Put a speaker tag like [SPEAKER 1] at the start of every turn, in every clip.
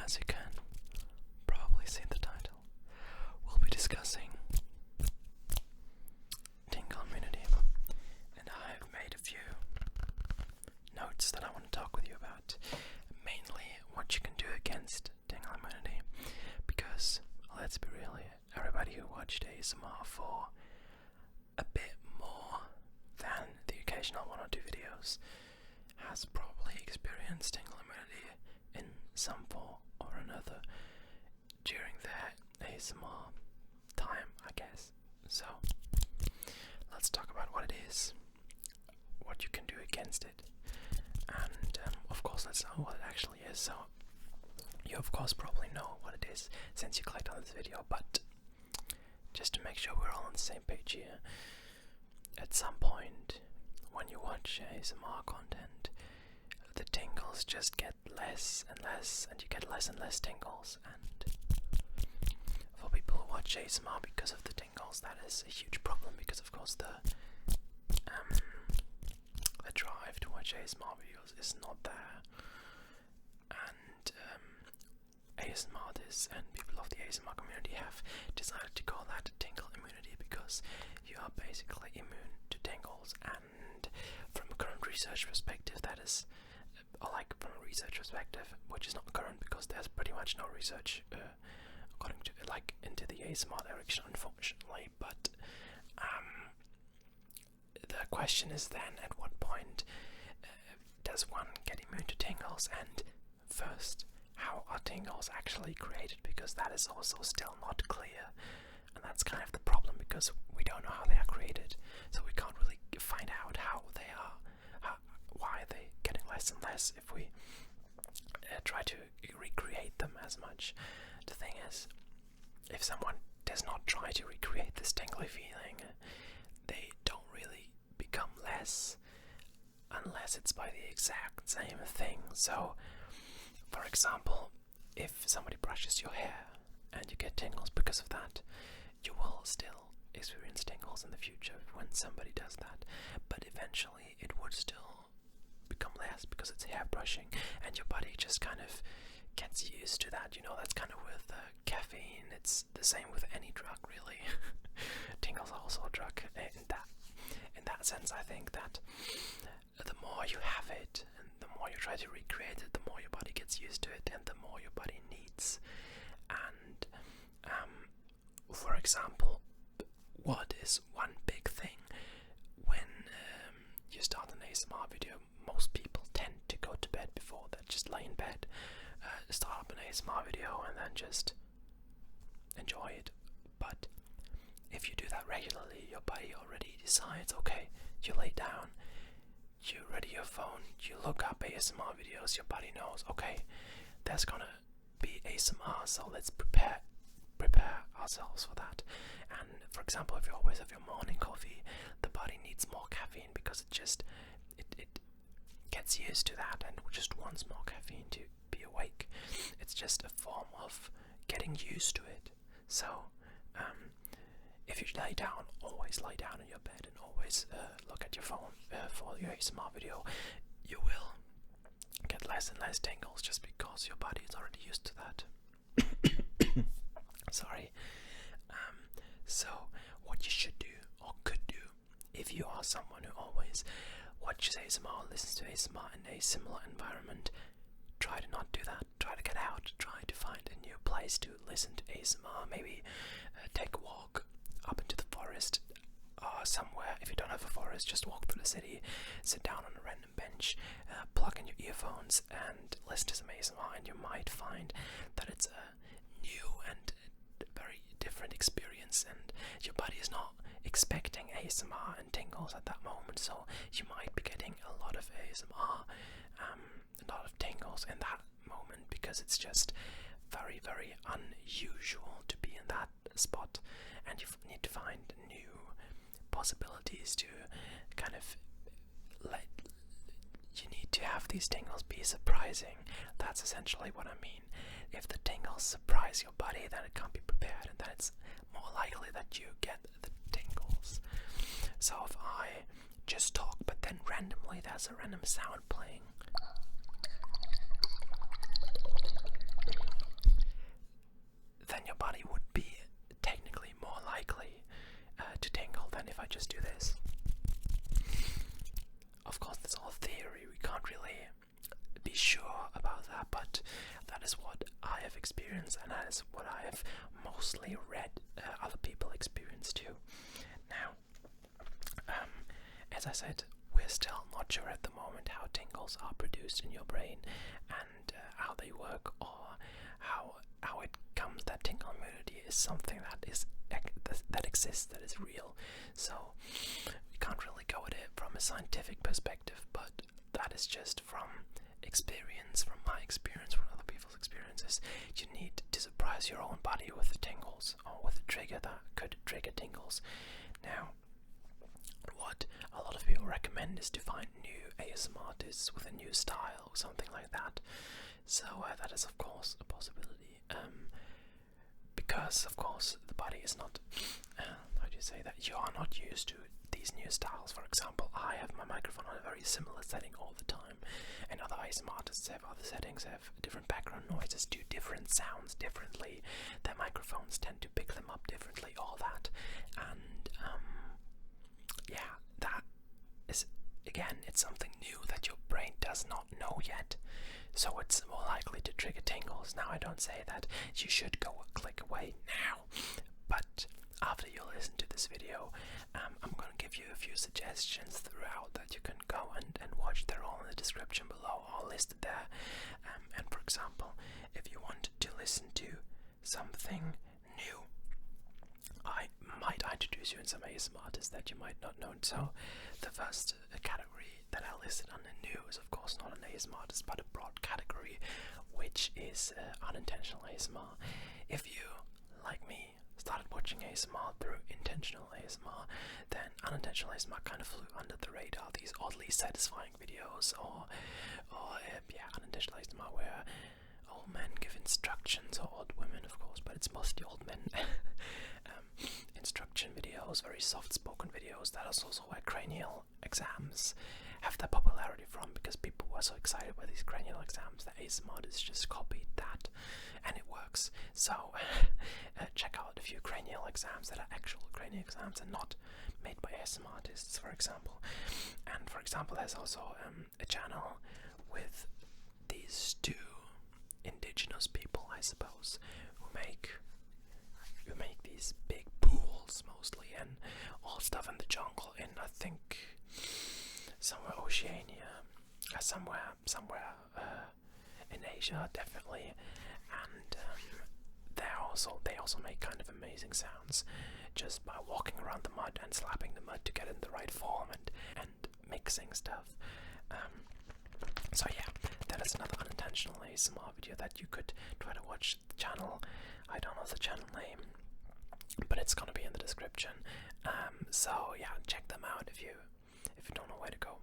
[SPEAKER 1] As you can probably see in the title, we'll be discussing tingle immunity, and I've made a few notes that I want to talk with you about, mainly what you can do against tingle immunity, because let's be real here, everybody who watched ASMR for a bit more than the occasional one or two videos has probably experienced tingle immunity in some form or another during their ASMR time, I guess. So let's talk about what it is, what you can do against it, and of course let's know what it actually is. So you of course probably know what it is since you clicked on this video, but just to make sure we're all on the same page here, at some point when you watch ASMR content, the tingles just get less and less, and you get less and less tingles. And for people who watch ASMR because of the tingles, that is a huge problem, because of course the drive to watch ASMR videos is not there. And ASMR artists and people of the ASMR community have decided to call that tingle immunity, because you are basically immune to tingles. And from a current research perspective, that is, from a research perspective, which is not current because there's pretty much no research according to into the ASMR direction, unfortunately. But the question is then, at what point does one get immune to tingles? And first, how are tingles actually created? Because that is also still not clear, and that's kind of the problem, because we don't know how they are created, so we can't really find out how they are, why are they getting less and less if we try to recreate them as much. The thing is, if someone does not try to recreate this tingly feeling, they don't really become less unless it's by the exact same thing. So for example, if somebody brushes your hair and you get tingles because of that, you will still experience tingles in the future when somebody does that, but eventually it would still become less because it's hair brushing, and your body just kind of gets used to that. You know, that's kind of with caffeine. It's the same with any drug, really. Tingles are also a drug in that sense. I think that the more you have it and the more you try to recreate it, the more your body gets used to it and the more your body needs. And for example, what is one big thing when you start an ASMR video? Most people tend to go to bed before that, just lay in bed, start up an ASMR video and then just enjoy it. But if you do that regularly, your body already decides, okay, you lay down, you ready your phone, you look up ASMR videos, your body knows, okay, there's gonna be ASMR, so let's prepare ourselves for that. And for example, if you always have your morning coffee, the body needs more caffeine because it gets used to that and just wants more caffeine to be awake. It's just a form of getting used to it. So if you lay down, always lay down in your bed and always look at your phone for your ASMR video, you will get less and less tingles just because your body is already used to that. Sorry. So what you should do or could do, if you are someone who always watches ASMR or listens to ASMR in a similar environment, try to not do that. Try to get out. Try to find a new place to listen to ASMR. Maybe take a walk up into the forest or somewhere. If you don't have a forest, just walk through the city, sit down on a random bench, plug in your earphones and listen to some ASMR, and you might find that it's a new and very different experience, and your body is not expecting ASMR and tingles at that moment, so you might be getting a lot of ASMR, a lot of tingles in that moment, because it's just very, very unusual to be in that spot, and you need to find new possibilities to kind of you need to have these tingles be surprising. That's essentially what I mean. If the tingles surprise your body, then it can't be prepared, and then it's more likely that you get the tingles. So if I just talk, but then randomly there's a random sound playing, but that is what I have experienced, and that is what I have mostly read other people experience too. Now, as I said, we're still not sure at the moment how tingles are produced in your brain and how they work, or how it comes that tingle immunity is something that exists, that is real. So we can't really go at it from a scientific perspective, but that is just from experience, from my experience, from other people's experiences. You need to surprise your own body with the tingles, or with a trigger that could trigger tingles. Now, what a lot of people recommend is to find new ASMR artists with a new style, something like that. So that is of course a possibility, because of course the body is not, how do you say that, you are not used to these new styles. For example, I have my microphone on a very similar setting all the time, and other ASMR artists have other settings, have different background noises, do different sounds differently, their microphones tend to pick them up differently, all that. And yeah, that is, again, it's something new that your brain does not know yet, so it's more likely to trigger tingles. Now, I don't say that you should go click away now, but after you listen to this video, I'm going to give you a few suggestions throughout that you can go and watch. They're all in the description below, all listed there. And for example, if you want to listen to something new, I might introduce you in some ASMR artists that you might not know. So the first category that I listed under new is of course not an ASMR artist, but a broad category, which is unintentional ASMR. If you, like me, started watching ASMR through intentional ASMR, then unintentional ASMR kind of flew under the radar. These oddly satisfying videos, or yeah, unintentional ASMR where old men give instructions, or old women of course, but it's mostly old men. Instruction videos, very soft-spoken videos. That is also where cranial exams have their popularity from, because people were so excited by these cranial exams that ASMR artists just copied that, and it works. So check out a few cranial exams that are actual cranial exams and not made by ASMR artists, for example. And for example, there's also a channel with these two indigenous people, I suppose, who make these big pools mostly, and all stuff in the jungle in, I think, somewhere Oceania, somewhere in Asia, definitely. And they also make kind of amazing sounds just by walking around the mud and slapping the mud to get in the right form, and mixing stuff. So yeah, that is another unintentional ASMR video that you could try to watch. The channel, I don't know the channel name, but it's gonna be in the description. So yeah, check them out if you don't know where to go.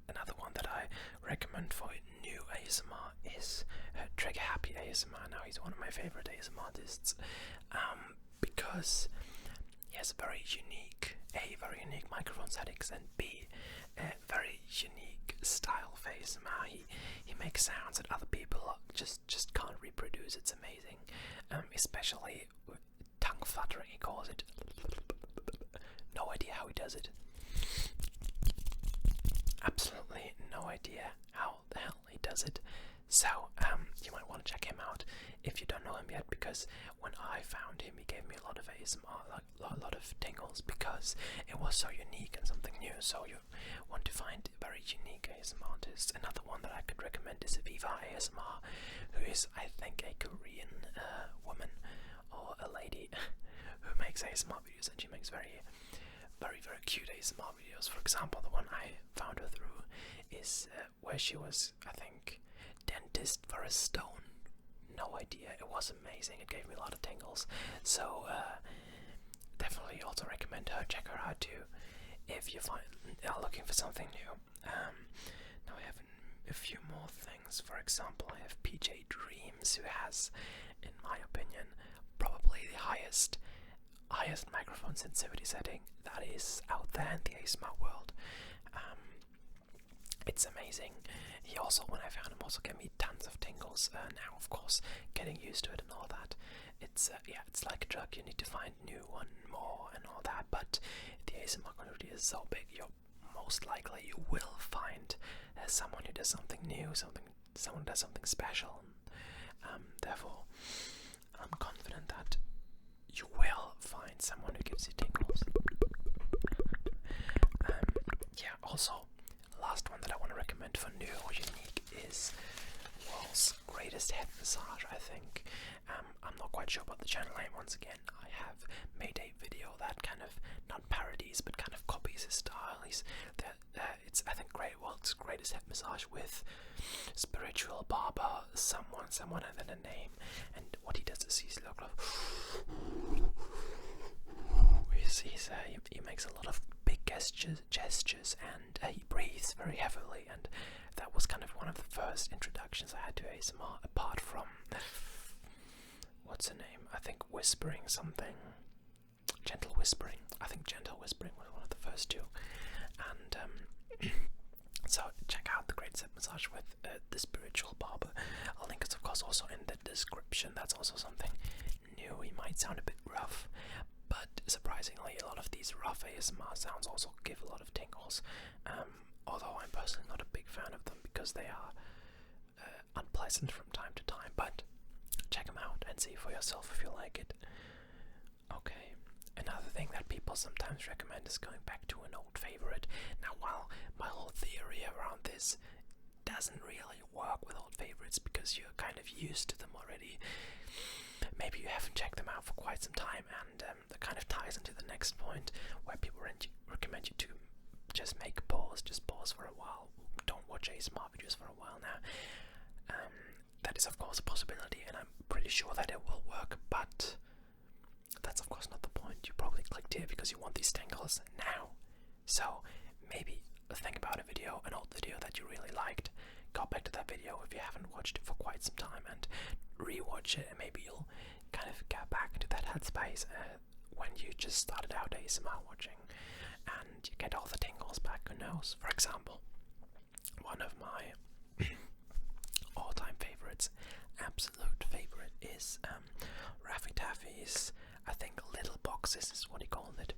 [SPEAKER 1] Another one that I recommend for new ASMR is Trigger Happy ASMR. Now, he's one of my favorite ASMR artists, because he has very unique microphone settings, and B, a very unique style of ASMR. He makes sounds that other people just can't reproduce. It's amazing, especially tongue fluttering, he calls it. No idea how he does it. Absolutely no idea how the hell he does it. So you might want to check him out if you don't know him yet, because when I found him, he gave me a lot of ASMR, like a lot of tingles, because it was so unique and something new. So you want to find very unique ASMR artists. Another one that I could recommend is Viva ASMR, who is, I think, a Korean woman or a lady who makes ASMR videos, and she makes very cute ASMR videos. For example, the one I found her through is where she was, I think, dentist for a stone. No idea. It was amazing. It gave me a lot of tingles. So definitely also recommend her. Check her out too if you are looking for something new. Now I have a few more things. For example, I have PJ Dreams, who has, in my opinion, probably the highest microphone sensitivity setting that is out there in the ASMR world. It's amazing. He also, when I found him, also gave me tons of tingles. Now, of course, getting used to it and all that, it's like a drug. You need to find new one more and all that. But the ASMR community is so big, most likely you will find someone who does something new, something someone does something special. Therefore, I'm confident that you will find someone who gives you tingles. Yeah, also, last one that I want to recommend for new or unique is World's Greatest Head Massage, I think. I'm not quite sure about the channel name. Once again, I have made a video that kind of, not parodies, but kind of copies his style. It's, I think, World's Greatest Head Massage with spiritual barber, someone, and then a name. And what he does is he's he makes a lot of big gestures, and he breathes very heavily. And that was kind of one of the first introductions I had to ASMR, apart from what's her name? I think whispering something. Gentle whispering. I think gentle whispering was one of the first two. And so check out the Great Set Massage with the spiritual barber. I'll link it, of course, also in the description. That's also something new. He might sound a bit rough, but surprisingly, a lot of these rough ASMR sounds also give a lot of tingles. Although I'm personally not a big fan of them because they are unpleasant from time to time. But check them out and see for yourself if you like it. Okay. Another thing that people sometimes recommend is going back to an old favorite. Now, while my whole theory around this doesn't really work with old favorites because you're kind of used to them already, maybe you haven't checked them out for quite some time, and that kind of ties into the next point where people recommend you to just make a pause, just pause for a while. Don't watch ASMR videos for a while now. That is, of course, a possibility, and I'm pretty sure that it will work, but that's, of course, not the point. You probably clicked here because you want these tingles now. So maybe think about a video, an old video that you really liked. Go back to that video if you haven't watched it for quite some time and rewatch it, and maybe you'll kind of get back into that headspace when you just started out ASMR watching, and you get all the tingles back. Who knows? For example, one of my all-time favorites, absolute favorite, is Raffy Taffy's, I think, little boxes is what he called it.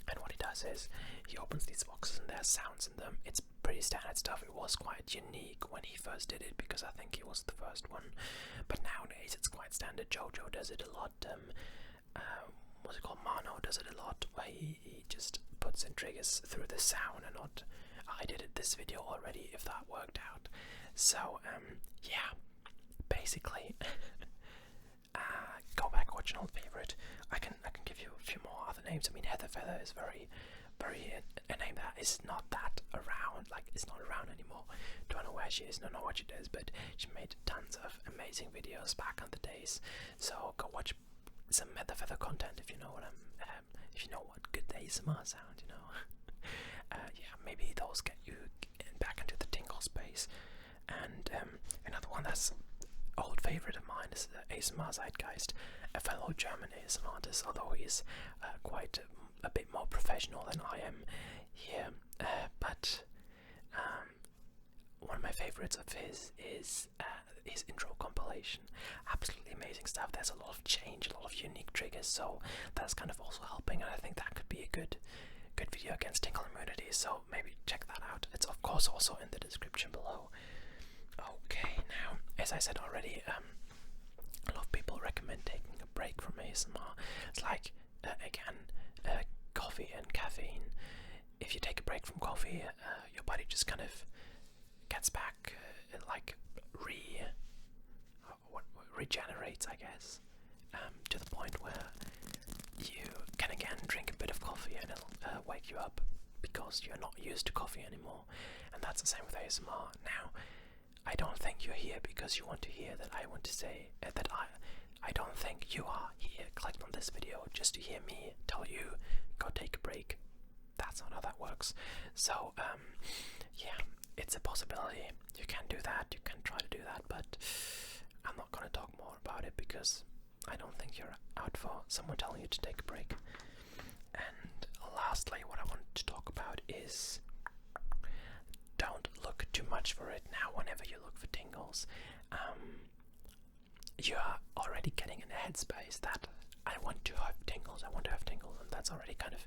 [SPEAKER 1] And what he does is he opens these boxes and there's sounds in them. It's pretty standard stuff. It was quite unique when he first did it because I think he was the first one. But nowadays it's quite standard. Jojo does it a lot. What's it called? Mono does it a lot, where he just puts in triggers through the sound and not. I did it this video already, if that worked out. So yeah, basically. Go back, watch an old favorite. I can give you a few more other names. I mean, Heather Feather is very a name that is not that around. Like, it's not around anymore. Don't know where she is, don't know what she does, but she made tons of amazing videos back on the days. So go watch some Heather Feather content if you know what if you know what good ASMR sound, you know. Yeah, maybe those get you back into the tingle space. And another one that's old favorite of mine is ASMR Zeitgeist, a fellow German ASMR artist, although he's quite a bit more professional than I am here. But one of my favorites of his is his intro compilation. Absolutely amazing stuff. There's a lot of change, a lot of unique triggers, so that's kind of also helping, and I think that could be a good video against tingle immunity, so maybe check that out. It's, of course, also in the description below. Okay, now, as I said already, a lot of people recommend taking a break from ASMR. It's like, again, coffee and caffeine. If you take a break from coffee, your body just kind of gets back, regenerates, I guess, to the point where you can again drink a bit of coffee and it'll wake you up because you're not used to coffee anymore. And that's the same with ASMR. Now, I don't think you're here because you want to hear that I want to say that I don't think you are here clicked on this video just to hear me tell you go take a break. That's not how that works. So yeah, it's a possibility. You can do that, you can try to do that, but I'm not going to talk more about it because I don't think you're out for someone telling you to take a break. And lastly, what I want to talk about is don't look too much for it. Now, whenever you look for tingles, you are already getting in a headspace that I want to have tingles, and that's already kind of,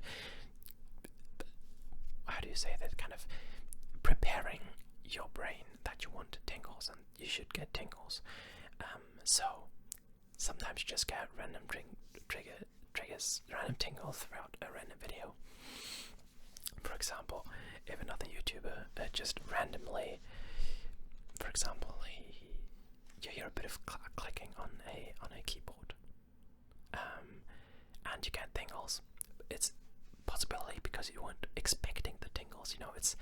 [SPEAKER 1] how do you say that, kind of preparing your brain that you want tingles. tingles, and you should get tingles. So sometimes you just get random triggers, random tingles throughout a random video. For example, if another YouTuber just randomly, for example, you hear a bit of clicking on a keyboard, and you get tingles. It's possibility because you weren't expecting the tingles. You know, it's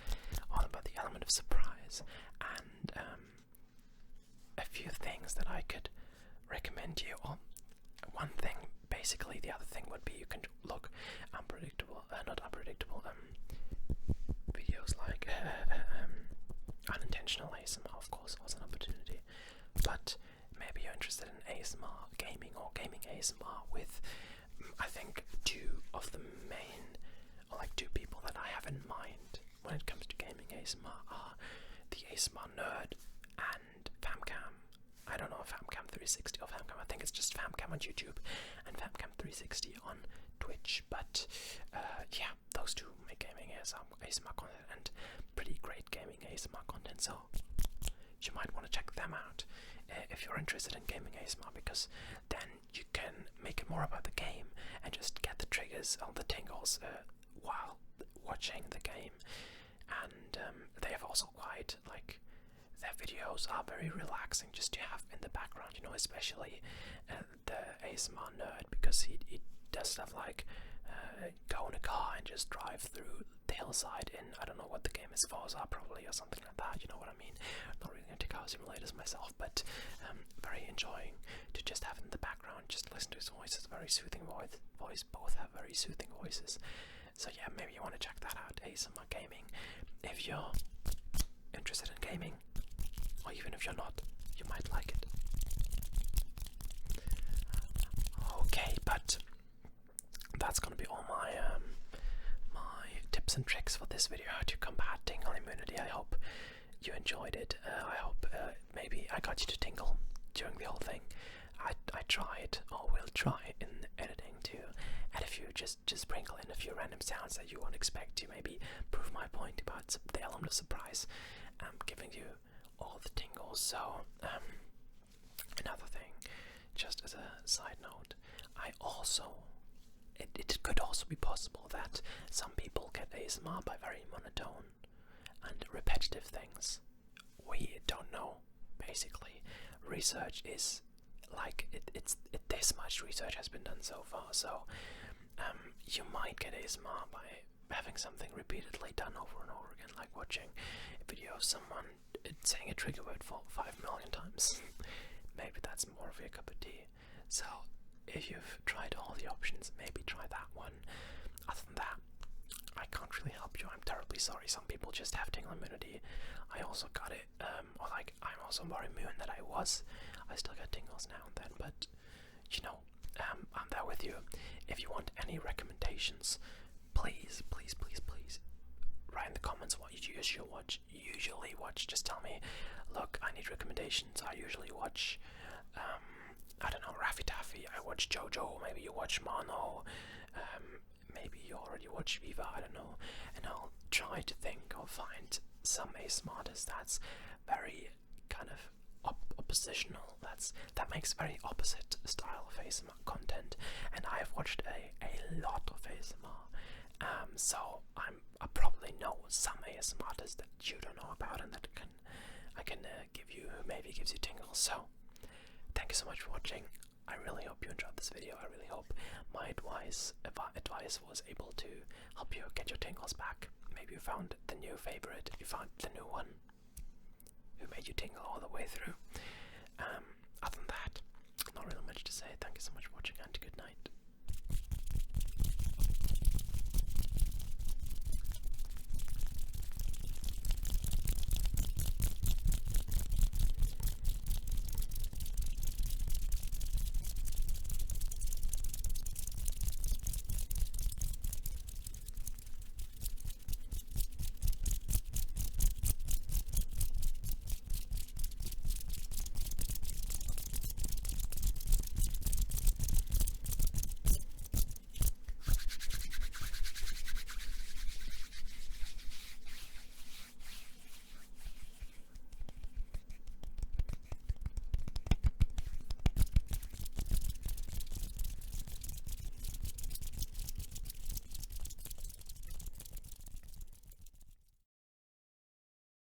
[SPEAKER 1] all about the element of surprise. And a few things that I could recommend you. Or one thing, basically, the other thing would be you can look not unpredictable videos like unintentional ASMR, of course, was an opportunity. But maybe you're interested in ASMR gaming or gaming ASMR with, I think, two of the main, or like two people that I have in mind when it comes to gaming ASMR are the ASMR Nerd and Famcam. I don't know, Famcam 360 or Famcam. I think it's just Famcam on YouTube and Famcam 360 on Twitch. But yeah, those two make gaming ASMR content and pretty great gaming ASMR content. So you might want to check them out if you're interested in gaming ASMR, because then you can make it more about the game and just get the triggers or the tingles while watching the game. And they have also quite, like, their videos are very relaxing just to have in the background, you know, especially the ASMR Nerd, because he does stuff like go in a car and just drive through the hillside in, I don't know what the game is, Forza probably, or something like that, you know what I mean. I'm not really into car simulators myself, but very enjoying to just have in the background, just listen to his voice. It's a very soothing voice. Both have very soothing voices. So yeah, maybe you want to check that out, ASMR Gaming, if you're interested in gaming, or even if you're not, you might like it. Okay, but that's gonna be all my my tips and tricks for this video, how to combat tingle immunity. I hope you enjoyed it. I hope maybe I got you to tingle during the whole thing. I tried, or will try in editing to add a few, just sprinkle in a few random sounds that you won't expect to maybe prove my point about the element of surprise, giving you all the tingles. So another thing, just as a side note, it could also be possible that some people get ASMR by very monotone and repetitive things. We don't know. Basically, research is like this much research has been done so far. So you might get ASMR by having something repeatedly done over and over again, like watching a video of someone saying a trigger word for 5 million times. Maybe that's more of your cup of tea. So if you've tried all the options, maybe try that one. Other than that, I can't really help you. I'm terribly sorry. Some people just have tingle immunity. I also got it, or like, I'm also more immune than I was. I still get tingles now and then, but you know, I'm there with you. If you want any recommendations, please write in the comments what you usually watch. Just tell me, look, I need recommendations. I usually watch I don't know, Raffy Taffy, I watch JoJo, maybe you watch Mono, maybe you already watch Viva, I don't know, and I'll try to think or find some ASMRtists that's very kind of oppositional, that makes very opposite style of ASMR content, and I have watched a lot of ASMR, so I probably know some ASMRtists that you don't know about and that I can give you, maybe gives you tingles. So thank you so much for watching. I really hope you enjoyed this video. I really hope my advice was able to help you get your tingles back. Maybe you found the new favorite, you found the new one who made you tingle all the way through. Other than that, not really much to say. Thank you so much for watching and good night.